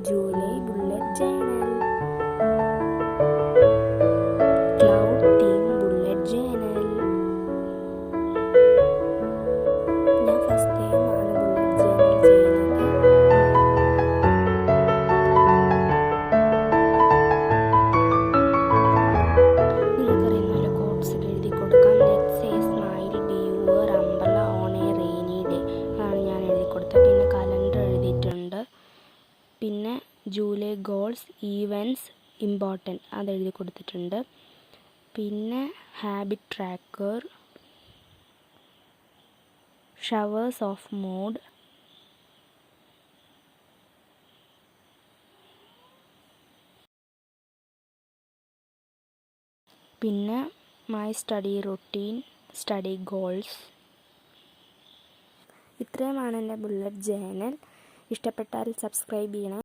July bullet journal. Cloud theme bullet journal. ഞാൻ first ടൈമാണ് bullet journal ചെയ്യുന്നത്. നിങ്ങൾക്കറിയുന്ന കോട്ട്സ് എഴുതി കൊടുക്കാം. Let's say smile, be your umbrella on a rainy day ആണ് ഞാൻ എഴുതി കൊടുത്തത്. പിന്നെ കലണ്ടർ എഴുതിയിട്ടുണ്ട്. പിന്നെ ജൂലൈ ഗോൾസ്, ഈവൻറ്റ്സ്, ഇമ്പോർട്ടൻറ്റ് അതെഴുതി കൊടുത്തിട്ടുണ്ട്. പിന്നെ habit tracker, showers of mood, പിന്നെ my study routine, study goals. ഇത്രയുമാണ് എൻ്റെ ബുള്ളറ്റ് ജേണൽ. ഇഷ്ടപ്പെട്ടാൽ സബ്സ്ക്രൈബ് ചെയ്യണം.